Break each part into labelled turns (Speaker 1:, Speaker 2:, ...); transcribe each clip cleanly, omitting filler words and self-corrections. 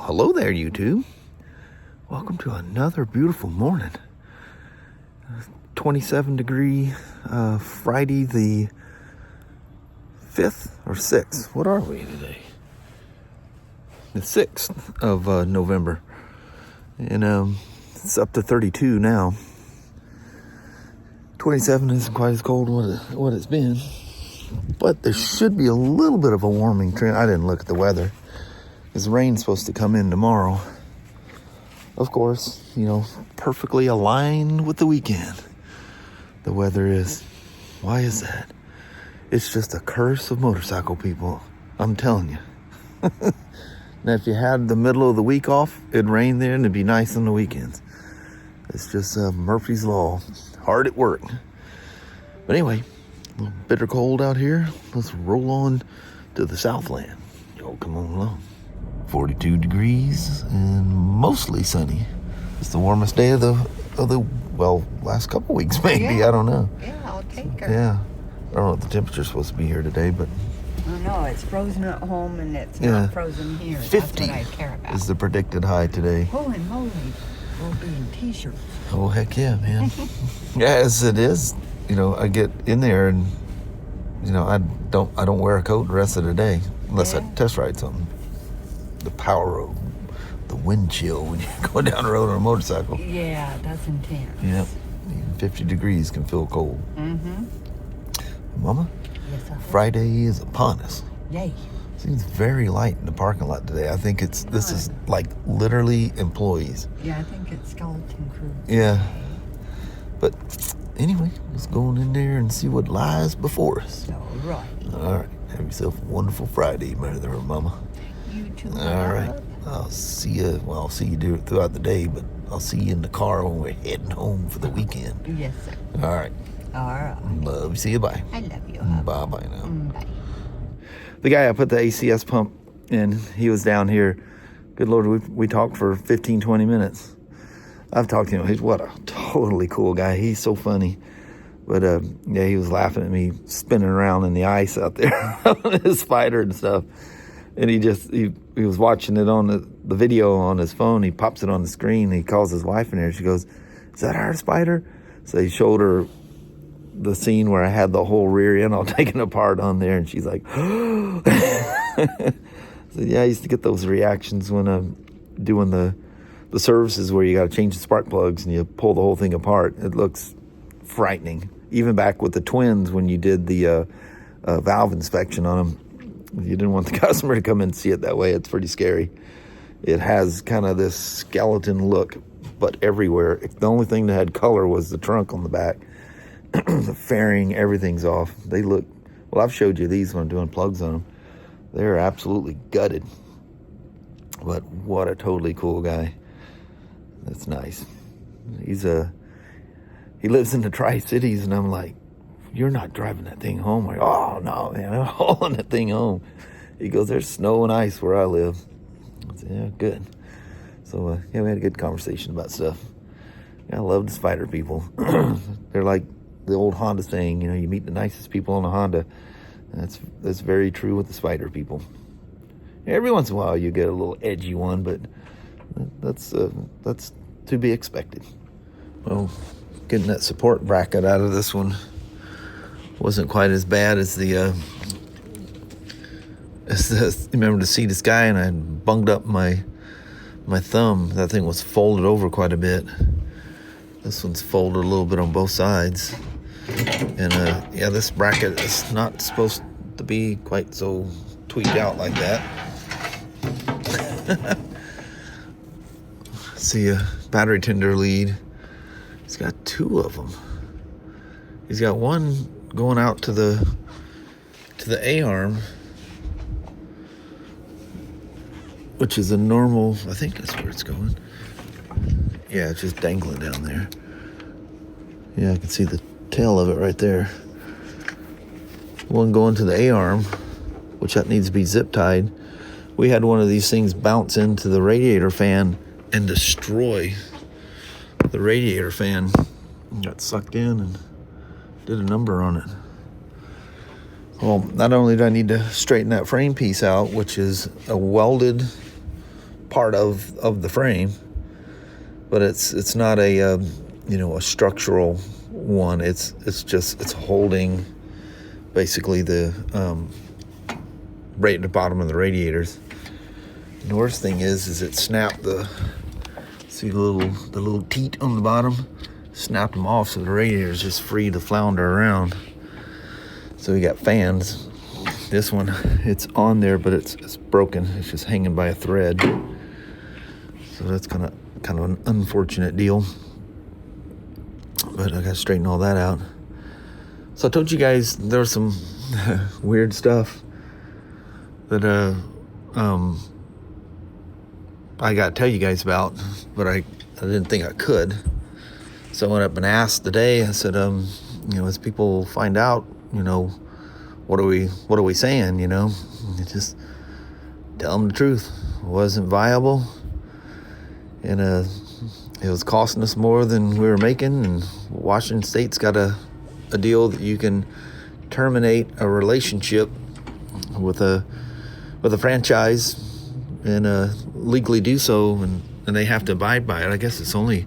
Speaker 1: hello there, YouTube. Welcome to another beautiful morning. 27-degree Friday the 5th or 6th. What are we today? The 6th of November. And it's up to 32 now. 27 isn't quite as cold what it's been. But there should be a little bit of a warming trend. I didn't look at the weather. Because rain's supposed to come in tomorrow. Of course, perfectly aligned with the weekend. The weather is. Why is that? It's just a curse of motorcycle people. I'm telling you. Now, if you had the middle of the week off, it'd rain there and it'd be nice on the weekends. It's just Murphy's Law. Hard at work. But anyway, a little bitter cold out here. Let's roll on to the Southland. Yo, come on along. 42 degrees and mostly sunny. It's the warmest day of the last couple weeks maybe. Yeah. I don't know.
Speaker 2: Yeah, I'll take her.
Speaker 1: Yeah. I don't know what the temperature's supposed to be here today, but
Speaker 2: no, it's frozen at home and it's not frozen here.
Speaker 1: 50
Speaker 2: That's what I care about.
Speaker 1: is the predicted high today.
Speaker 2: Holy moly. We'll be in t-shirts.
Speaker 1: Oh, heck yeah, man. Yes, it is. I get in there and, I don't wear a coat the rest of the day unless I test ride something. The power of the wind chill when you go down the road on a motorcycle.
Speaker 2: Yeah, that's intense.
Speaker 1: Yep. Even 50 degrees can feel cold.
Speaker 2: Mm-hmm.
Speaker 1: Mama?
Speaker 2: Yes, sir.
Speaker 1: Friday is upon us.
Speaker 2: Yay.
Speaker 1: Seems very light in the parking lot today. I think this is like literally employees.
Speaker 2: Yeah, I think it's skeleton crew.
Speaker 1: Yeah. But anyway, let's go on in there and see what lies before us.
Speaker 2: All right.
Speaker 1: All right. Have yourself a wonderful Friday, Mother or Mama.
Speaker 2: You too.
Speaker 1: All right. I'll see you. Well, I'll see you do it throughout the day, but I'll see you in the car when we're heading home for the weekend.
Speaker 2: Yes, sir.
Speaker 1: All right.
Speaker 2: All right.
Speaker 1: Love you. See you. Bye.
Speaker 2: I love you.
Speaker 1: Bye now.
Speaker 2: Bye.
Speaker 1: The guy I put the ACS pump in, he was down here. Good Lord, we talked for 15, 20 minutes. I've talked to him. What a totally cool guy. He's so funny. But, he was laughing at me spinning around in the ice out there on his Spyder and stuff. And he was watching it on the video on his phone. He pops it on the screen. He calls his wife in there. She goes, "Is that our Spyder?" So he showed her the scene where I had the whole rear end all taken apart on there. And she's like, so yeah, I used to get those reactions when I'm doing the services where you got to change the spark plugs and you pull the whole thing apart. It looks frightening. Even back with the twins when you did the valve inspection on them. You didn't want the customer to come in and see it that way. It's pretty scary. It has kind of this skeleton look, but everywhere. The only thing that had color was the trunk on the back. The fairing, everything's off. They look, well, I've showed you these when I'm doing plugs on them. They're absolutely gutted. But what a totally cool guy. That's nice. He lives in the Tri-Cities, and I'm like, "You're not driving that thing home." I'm like, "Oh, no, man, I'm hauling that thing home." He goes, "There's snow and ice where I live." I said, "Yeah, good." So, we had a good conversation about stuff. I love the Spyder people. They're like the old Honda saying, you meet the nicest people on a Honda. That's very true with the Spyder people. Every once in a while you get a little edgy one, but that's to be expected. Well, getting that support bracket out of this one wasn't quite as bad as remember the seat is guy, and I bunged up my thumb. That thing was folded over quite a bit. This one's folded a little bit on both sides. And this bracket is not supposed to be quite so tweaked out like that. See a battery tender lead. He's got two of them. He's got one going out to the A-arm, which is a normal, I think that's where it's going. Yeah, it's just dangling down there. Yeah, I can see the tail of it right there. One going to the A-arm, which that needs to be zip tied. We had one of these things bounce into the radiator fan and destroy the radiator fan. Got sucked in and did a number on it. Well, not only do I need to straighten that frame piece out, which is a welded part of the frame, but it's not a a structural one. It's holding basically the right at the bottom of the radiators. And the worst thing is it snapped the little teat on the bottom, snapped them off, so the radiator is just free to flounder around. So we got fans. This one, it's on there, but it's broken. It's just hanging by a thread. So that's kind of an unfortunate deal. But I got to straighten all that out. So I told you guys there was some weird stuff that I got to tell you guys about, but I didn't think I could. So I went up and asked today. I said, as people find out, what are we saying? Just tell them the truth. It wasn't viable, and it was costing us more than we were making. And Washington State's got a deal that you can terminate a relationship with a franchise and legally do so, and they have to abide by it. I guess it's only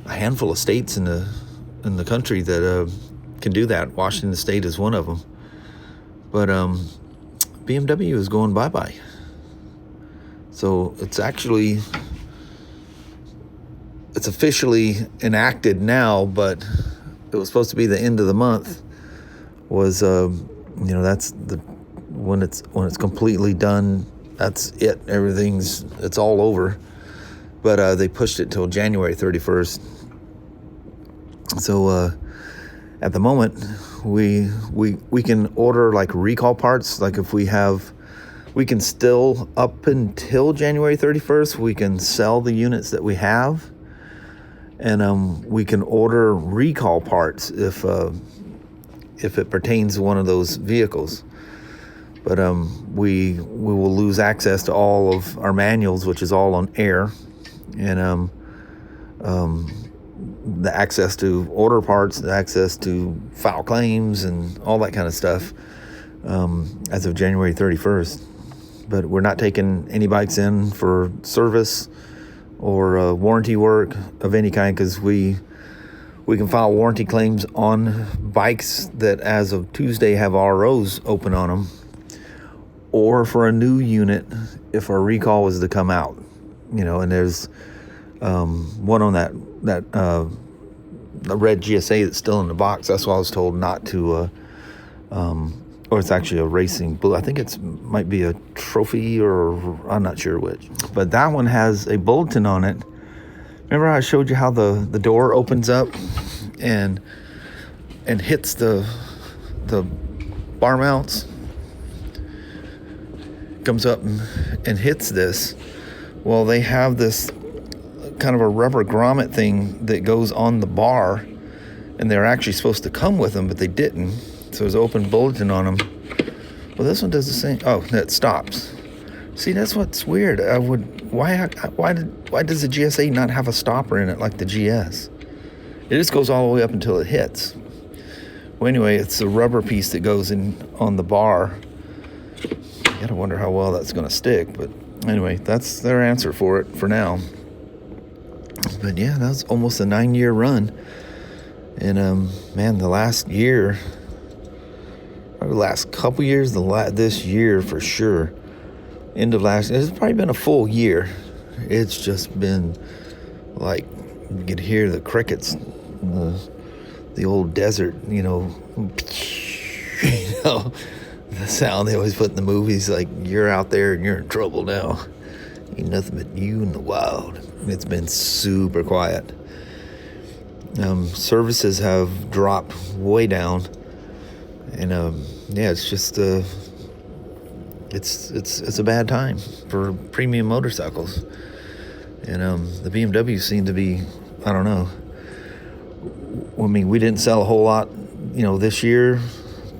Speaker 1: a handful of states in the country that can do that. Washington State is one of them. But BMW is going bye-bye. So it's officially enacted now, but it was supposed to be the end of the month. Was that's when it's completely done. That's it. It's all over. But they pushed it till January 31st. So at the moment, we can order like recall parts. Like if we can still, up until January 31st, we can sell the units that we have, and we can order recall parts if it pertains to one of those vehicles. But we will lose access to all of our manuals, which is all on air, and the access to order parts, the access to file claims, and all that kind of stuff as of January 31st. But we're not taking any bikes in for service or warranty work of any kind, because we can file warranty claims on bikes that as of Tuesday have ROs open on them, or for a new unit if a recall was to come out. And there's one on that the red GSA that's still in the box. That's why I was told not to, or it's actually a racing blue. I think it might be a trophy, or I'm not sure which. But that one has a bulletin on it. Remember how I showed you how the door opens up and hits the bar mounts? Comes up and hits this. Well, they have this kind of a rubber grommet thing that goes on the bar, and they're actually supposed to come with them, but they didn't. So there's an open bulletin on them. Well, this one does the same. Oh, it stops. See, that's what's weird. Why does the GSA not have a stopper in it like the GS? It just goes all the way up until it hits. Well, anyway, it's a rubber piece that goes in on the bar. You gotta wonder how well that's gonna stick, but anyway, that's their answer for it for now. But yeah, that was almost a 9-year run. And man, the last year, or the last couple years, this year for sure, end of last, it's probably been a full year. It's just been like, you could hear the crickets, the old desert, the sound they always put in the movies, like you're out there and you're in trouble now. Ain't nothing but you in the wild. It's been super quiet. Services have dropped way down, and yeah, it's just it's a bad time for premium motorcycles. And the BMW seem to be, I don't know. I mean, we didn't sell a whole lot, this year,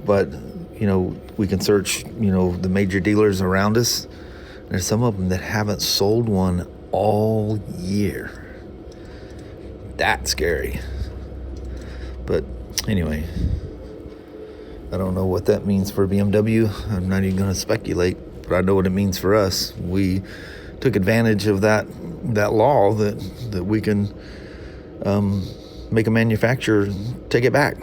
Speaker 1: but we can search, the major dealers around us. There's some of them that haven't sold one all year. That's scary. But anyway, I don't know what that means for BMW. I'm not even going to speculate, but I know what it means for us. We took advantage of that law that we can make a manufacturer take it back.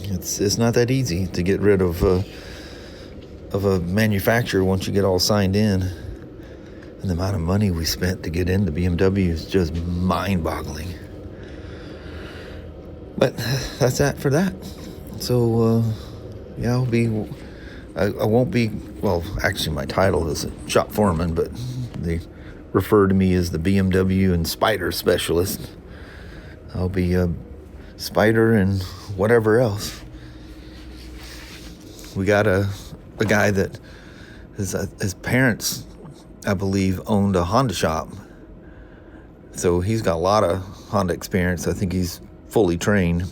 Speaker 1: It's not that easy to get rid of a manufacturer once you get all signed in. And the amount of money we spent to get into BMW is just mind-boggling. But that's that for that. So yeah, I won't be, well, actually my title is a shop foreman, but they refer to me as the BMW and Spyder specialist. I'll be a Spyder and whatever else. We got a guy that his parents, I believe, owned a Honda shop. So he's got a lot of Honda experience. I think he's fully trained.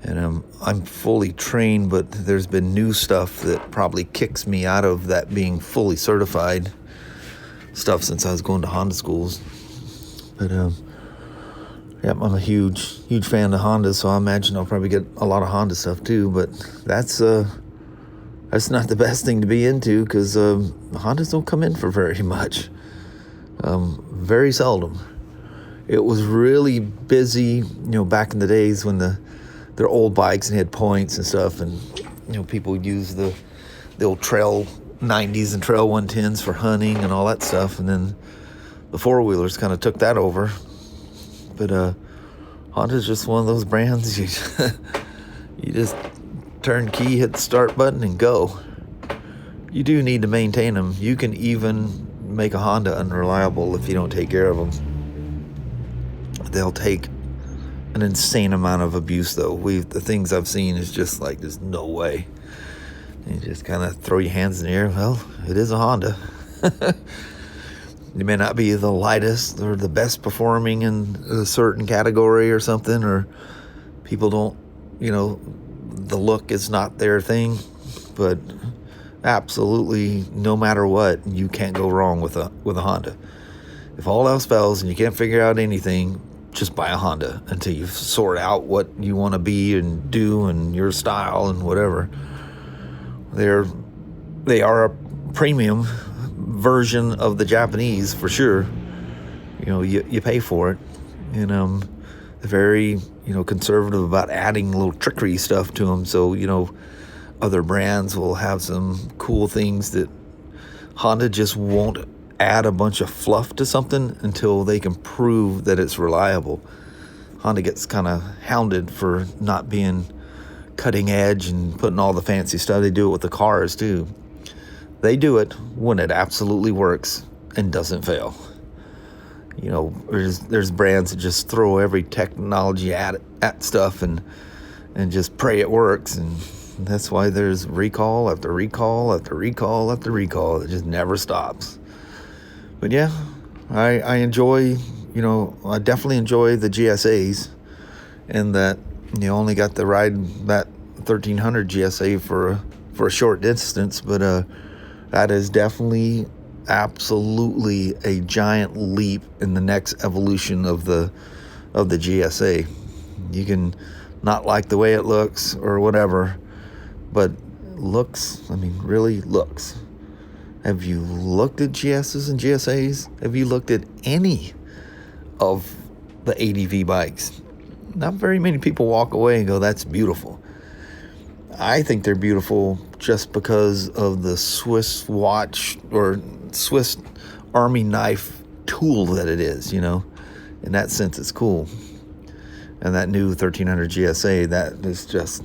Speaker 1: And I'm fully trained, but there's been new stuff that probably kicks me out of that being fully certified stuff since I was going to Honda schools. But yeah, I'm a huge fan of Honda, so I imagine I'll probably get a lot of Honda stuff too. But that's not the best thing to be into, because Hondas don't come in for very much. Very seldom. It was really busy, back in the days when they're old bikes and had points and stuff, and people would use the old Trail 90s and Trail 110s for hunting and all that stuff, and then the four-wheelers kind of took that over. But Honda's just one of those brands you just turn key, hit the start button, and go. You do need to maintain them. You can even make a Honda unreliable if you don't take care of them. They'll take an insane amount of abuse, though. The things I've seen is just like, there's no way. You just kind of throw your hands in the air. Well, it is a Honda. You may not be the lightest or the best performing in a certain category or something, or people don't, the look is not their thing, but absolutely no matter what, you can't go wrong with a Honda. If all else fails and you can't figure out anything, just buy a Honda until you sort out what you want to be and do and your style and whatever. They are a premium version of the Japanese for sure. You pay for it, and they're very conservative about adding little trickery stuff to them. So other brands will have some cool things that Honda just won't add a bunch of fluff to something until they can prove that it's reliable. Honda gets kind of hounded for not being cutting edge and putting all the fancy stuff. They do it with the cars too. They do it when it absolutely works and doesn't fail. There's brands that just throw every technology at stuff and just pray it works, and that's why there's recall after recall after recall after recall. It just never stops. But yeah, I enjoy, I definitely enjoy the GSAs, and that you only got to ride that 1300 GSA for a short distance, but that is definitely absolutely a giant leap in the next evolution of the GSA. You can not like the way it looks or whatever, but really looks. Have you looked at GSs and GSAs? Have you looked at any of the ADV bikes? Not very many people walk away and go, that's beautiful. I think they're beautiful just because of the Swiss watch or Swiss Army knife tool that it is, In that sense, it's cool. And that new 1300 GSA, that is just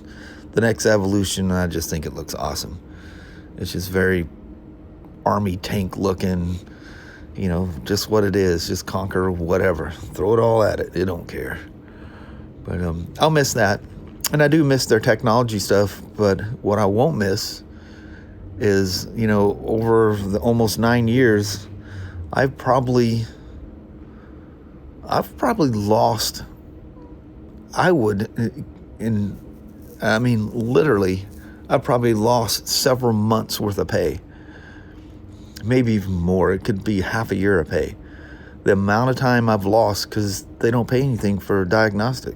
Speaker 1: the next evolution. I just think it looks awesome. It's just very army tank looking, just what it is. Just conquer whatever. Throw it all at it. They don't care. But I'll miss that. And I do miss their technology stuff, but what I won't miss is, over the almost 9 years, I've probably lost, literally, I've probably lost several months worth of pay. Maybe even more. It could be half a year of pay. The amount of time I've lost because they don't pay anything for diagnostic.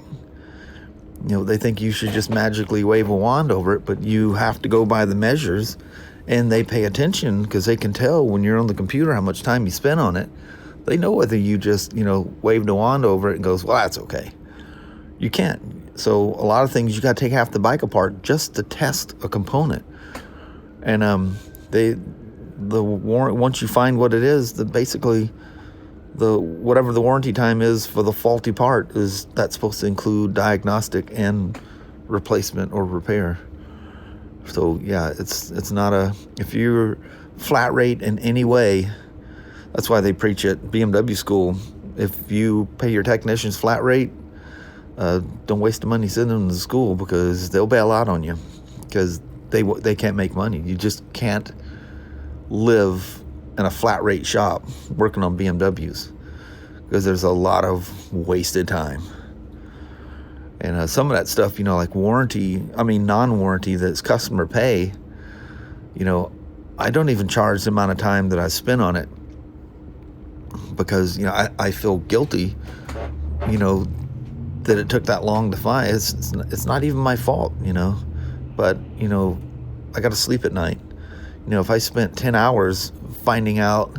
Speaker 1: They think you should just magically wave a wand over it, but you have to go by the measures And they pay attention because they can tell when you're on the computer how much time you spend on it. They know whether you just, waved a wand over it and goes, well, that's okay. You can't. So a lot of things you got to take half the bike apart just to test a component. And once you find what it is, basically whatever the warranty time is for the faulty part that's supposed to include diagnostic and replacement or repair. So yeah, it's not if you're flat rate in any way, that's why they preach at BMW school. If you pay your technicians flat rate, don't waste the money sending them to school because they'll bail out on you because they can't make money. You just can't live in a flat rate shop working on BMWs because there's a lot of wasted time. And some of that stuff, like non-warranty that's customer pay, I don't even charge the amount of time that I spend on it because, I feel guilty, that it took that long to find. It's not even my fault, but, I got to sleep at night. If I spent 10 hours finding out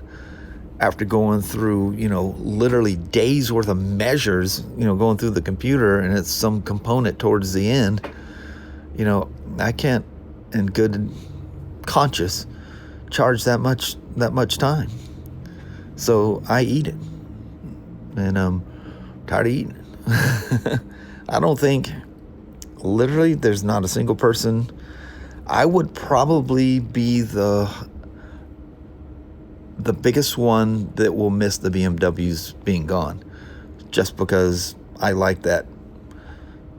Speaker 1: after going through, literally days worth of measures, going through the computer and it's some component towards the end, I can't in good conscience charge that much time. So I eat it and I'm tired of eating it. I don't think literally there's not a single person. I would probably be the biggest one that will miss the BMWs being gone, just because I like that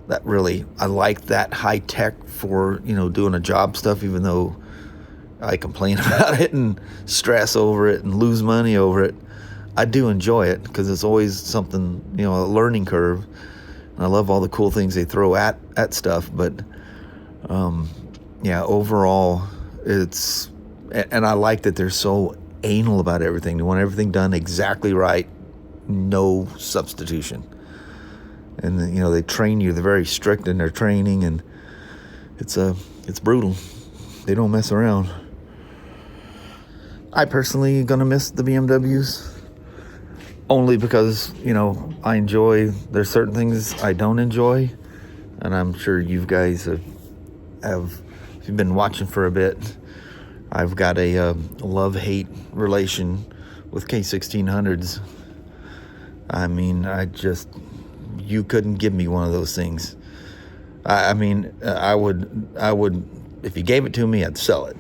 Speaker 1: I like that high tech for, doing a job stuff, even though I complain about it and stress over it and lose money over it. I do enjoy it because it's always something, a learning curve. And I love all the cool things they throw at stuff, but overall and I like that they're so anal about everything. They want everything done exactly right, no substitution. And they train you. They're very strict in their training, and it's brutal. They don't mess around. I personally gonna miss the BMWs only because I enjoy. There's certain things I don't enjoy, and I'm sure you guys have if you've been watching for a bit. I've got a love-hate relation with K1600s. I mean, you couldn't give me one of those things. I would, if you gave it to me, I'd sell it,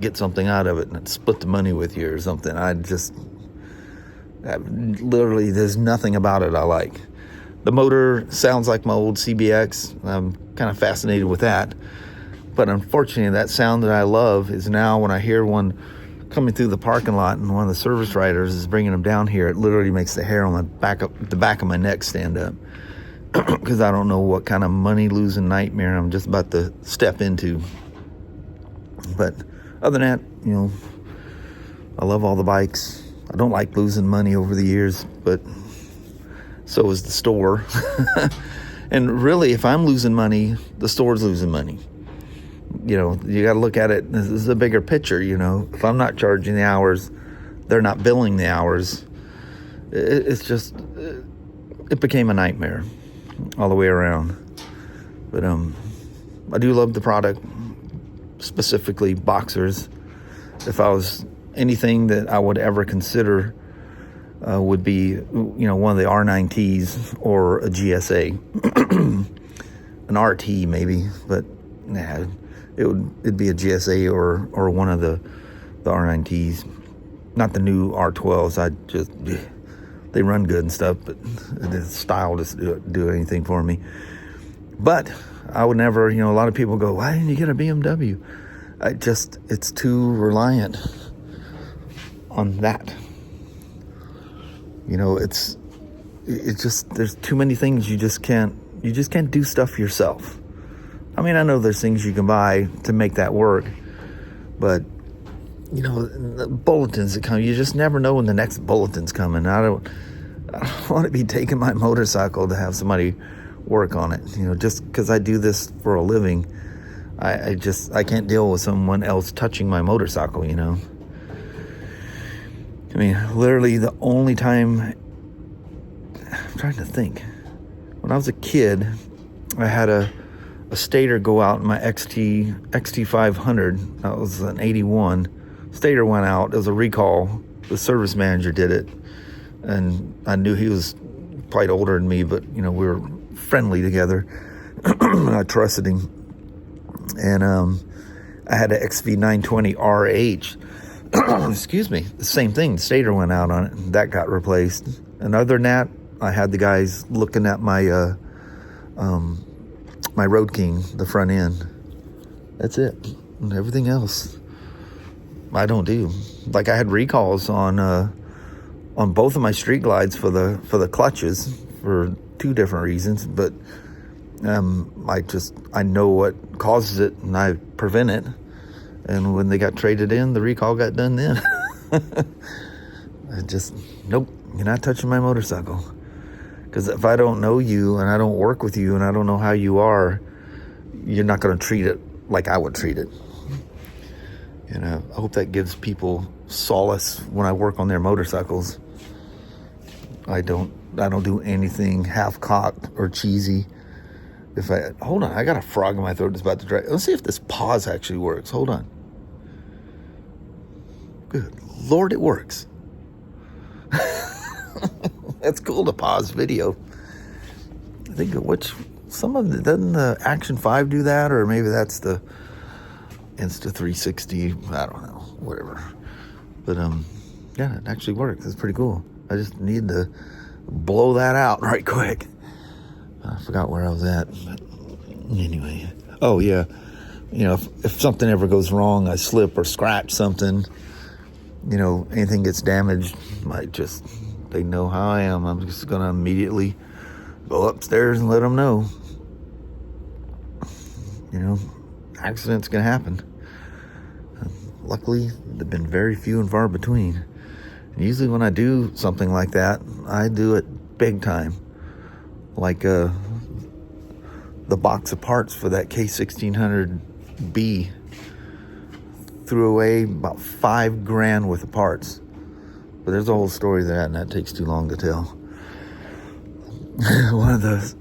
Speaker 1: get something out of it, and I'd split the money with you or something. Literally, there's nothing about it I like. The motor sounds like my old CBX. I'm kind of fascinated with that. But unfortunately, that sound that I love is now when I hear one coming through the parking lot and one of the service riders is bringing them down here, it literally makes the hair on the back of my neck stand up because I don't know what kind of money-losing nightmare I'm just about to step into. But other than that, I love all the bikes. I don't like losing money over the years, but so is the store. And really, if I'm losing money, the store's losing money. You got to look at it. This is a bigger picture. If I'm not charging the hours, they're not billing the hours. It's just, it became a nightmare all the way around. But I do love the product, specifically boxers. If I was anything that I would ever consider, would be, one of the R9Ts or a GSA, an RT maybe, but nah. It'd be a GSA or one of the R9Ts, not the new R12s. They run good and stuff, but the style doesn't do anything for me. But I would never, a lot of people go, why didn't you get a BMW? It's too reliant on that. It's just, there's too many things you just can't do stuff yourself. I mean, I know there's things you can buy to make that work, but, the bulletins that come, you just never know when the next bulletin's coming. I don't want to be taking my motorcycle to have somebody work on it. Just because I do this for a living, I can't deal with someone else touching my motorcycle, you know. I mean, literally the only time, I'm trying to think. When I was a kid, I had a stator go out in my XT500. That was an 81. Stator went out. It was a recall. The service manager did it. And I knew he was quite older than me, but, you know, we were friendly together. I trusted him. And I had an XV920 RH. Excuse me. The same thing. The stator went out on it, and that got replaced. And other than that, I had the guys looking at my my Road King, the front end. That's it. And everything else, I don't do. Like, I had recalls on both of my Street Glides for the clutches for 2 different reasons, but I know what causes it, and I prevent it. And when they got traded in, the recall got done then. Nope, you're not touching my motorcycle. Because if I don't know you, and I don't work with you, and I don't know how you are, you're not going to treat it like I would treat it. And I hope that gives people solace when I work on their motorcycles. I don't do anything half-cocked or cheesy. Hold on, I got a frog in my throat that's about to dry. Let's see if this pause actually works. Hold on. Good Lord, it works. That's cool to pause video. I think doesn't the Action 5 do that, or maybe that's the Insta360. I don't know, whatever. But yeah, it actually works. It's pretty cool. I just need to blow that out right quick. I forgot where I was at, but anyway. Oh yeah, you know, if something ever goes wrong, I slip or scratch something, you know, anything gets damaged, they know how I am. I'm just gonna immediately go upstairs and let them know. You know, accidents can happen. Luckily, they've been very few and far between. And usually when I do something like that, I do it big time. Like the box of parts for that K1600B. Threw away about $5,000 worth of parts. But there's a whole story to that, and that takes too long to tell. One of the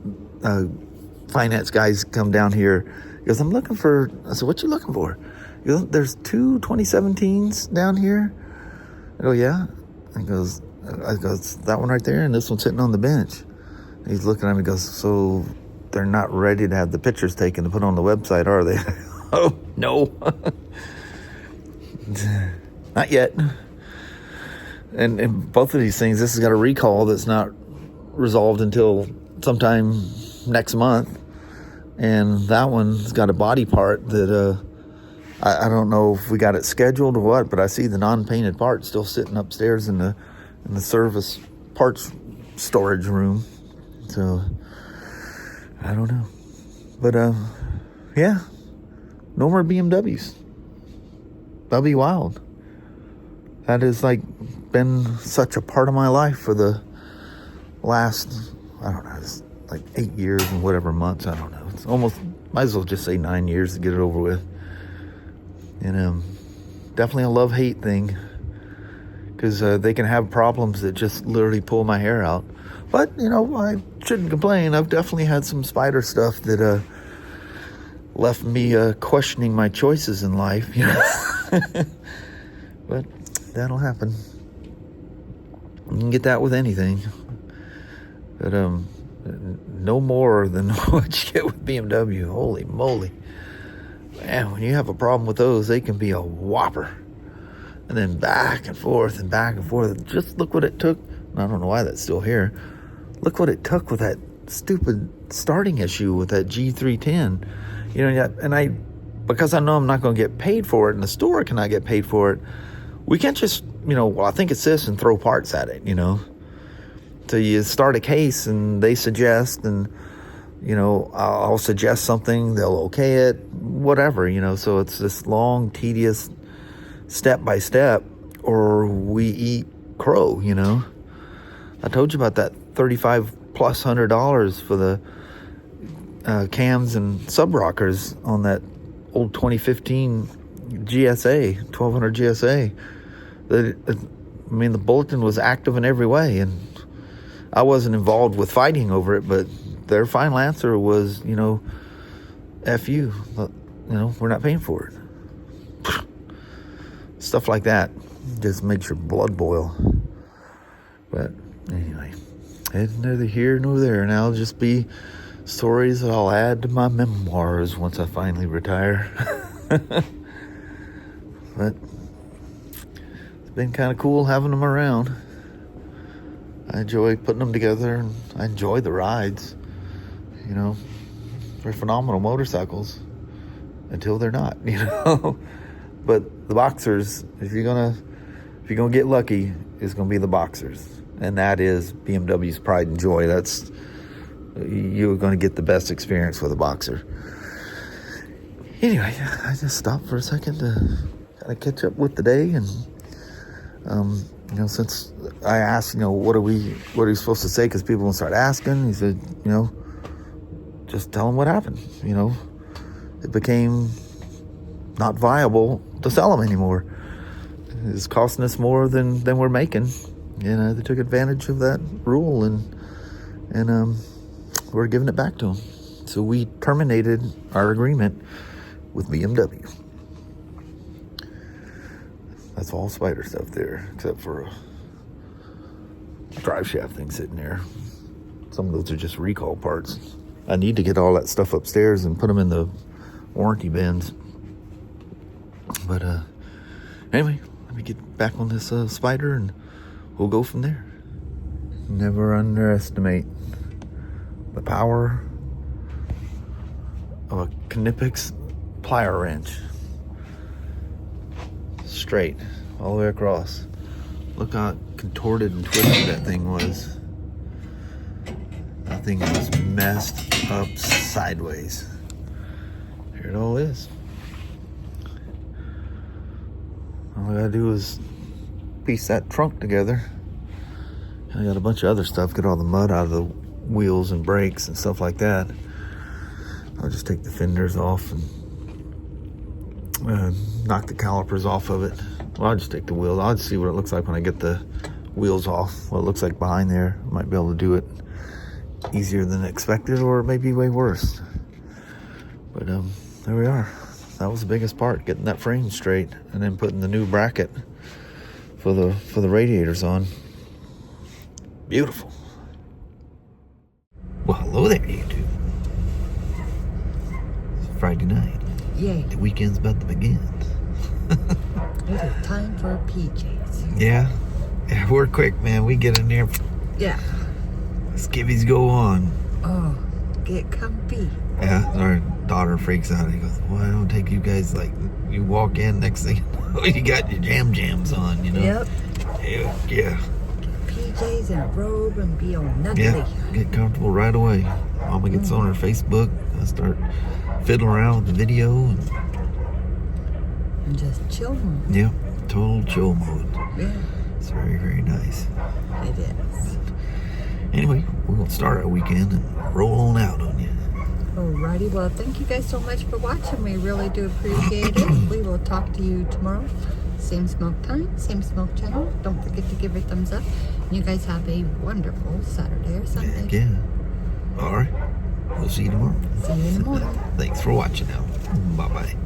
Speaker 1: finance guys come down here. He goes, I said, what you looking for? He goes, there's 2 2017s down here. I go, yeah. He goes, that one right there, and this one sitting on the bench. He's looking at me and goes, so they're not ready to have the pictures taken to put on the website, are they? Oh, no. Not yet. And both of these things, this has got a recall that's not resolved until sometime next month. And that one's got a body part that I don't know if we got it scheduled or what, but I see the non-painted part still sitting upstairs in the service parts storage room. So I don't know. But yeah, no more BMWs. That'll be wild. That has been such a part of my life for the last, I don't know, it's 8 years and whatever months, I don't know. It's almost, might as well just say 9 years to get it over with. And definitely a love-hate thing, because they can have problems that just literally pull my hair out. But, you know, I shouldn't complain. I've definitely had some Spyder stuff that left me questioning my choices in life, you know. But that'll happen. You can get that with anything. But no more than what you get with BMW. Holy moly. Man, when you have a problem with those, they can be a whopper. And then back and forth and back and forth. Just look what it took. I don't know why that's still here. Look what it took with that stupid starting issue with that G310. You know, and because I know I'm not going to get paid for it, and the store cannot get paid for it, we can't just, you know, well, I think it's this, and throw parts at it, you know. So you start a case, and they suggest, and, you know, I'll suggest something, they'll okay it, whatever, you know. So it's this long, tedious step by step, or we eat crow, you know. I told you about that $3,500+ for the cams and sub rockers on that old 2015 GSA, 1200 GSA. The bulletin was active in every way, and I wasn't involved with fighting over it, but their final answer was, F you, we're not paying for it. Stuff like that just makes your blood boil. But anyway, it's neither here nor there. Now it'll just be stories that I'll add to my memoirs once I finally retire. But it's been kind of cool having them around. I enjoy putting them together, and I enjoy the rides. They're phenomenal motorcycles until they're not, But the Boxers, if you're gonna get lucky, it's gonna be the Boxers, and that is BMW's pride and joy. You're gonna get the best experience with a Boxer. Anyway, I just stopped for a second to kind of catch up with the day, and since I asked, what are we supposed to say? Because people will start asking. He said, just tell them what happened. It became not viable to sell them anymore. It's costing us more than we're making. They took advantage of that rule, and we're giving it back to them. So we terminated our agreement with BMW. That's all Spyder stuff there, except for a drive shaft thing sitting there. Some of those are just recall parts. I need to get all that stuff upstairs and put them in the warranty bins. But anyway, let me get back on this Spyder, and we'll go from there. Never underestimate the power of a Knipex plier wrench. Straight all the way across. Look how contorted and twisted that thing was. That thing was messed up sideways. Here it all is. All I gotta do is piece that trunk together. I got a bunch of other stuff, get all the mud out of the wheels and brakes and stuff like that. I'll just take the fenders off and knock the calipers off of it. Well, I'll just take the wheels. I'll just see what it looks like when I get the wheels off. What it looks like behind there. I might be able to do it easier than expected, or maybe way worse. But there we are. That was the biggest part, getting that frame straight, and then putting the new bracket for the radiators on. Beautiful. Well, hello there, YouTube. It's Friday night.
Speaker 2: Yay.
Speaker 1: The weekend's about to begin.
Speaker 2: It is time for PJs.
Speaker 1: Yeah, we're quick, man. We get in there.
Speaker 2: Yeah.
Speaker 1: Skivvies go on.
Speaker 2: Oh, get comfy.
Speaker 1: Yeah, our daughter freaks out. He goes, well, I don't take you guys, like, you walk in, next thing you got your jams on,
Speaker 2: Yep.
Speaker 1: Yeah.
Speaker 2: Get PJs and a robe and be all nuggly.
Speaker 1: Yeah, get comfortable right away. Mama gets on her Facebook. I start fiddling around with the video.
Speaker 2: And just chill mode.
Speaker 1: Yeah, total chill mode.
Speaker 2: Yeah.
Speaker 1: It's very, very nice.
Speaker 2: It is.
Speaker 1: Anyway, we're going to start our weekend and roll on out on you.
Speaker 2: Alrighty, well, thank you guys so much for watching. We really do appreciate it. We will talk to you tomorrow. Same smoke time, same smoke channel. Don't forget to give it a thumbs up. You guys have a wonderful Saturday or Sunday.
Speaker 1: Heck yeah. All right. We'll see you tomorrow.
Speaker 2: See you in the morning.
Speaker 1: Thanks for watching now. Bye-bye.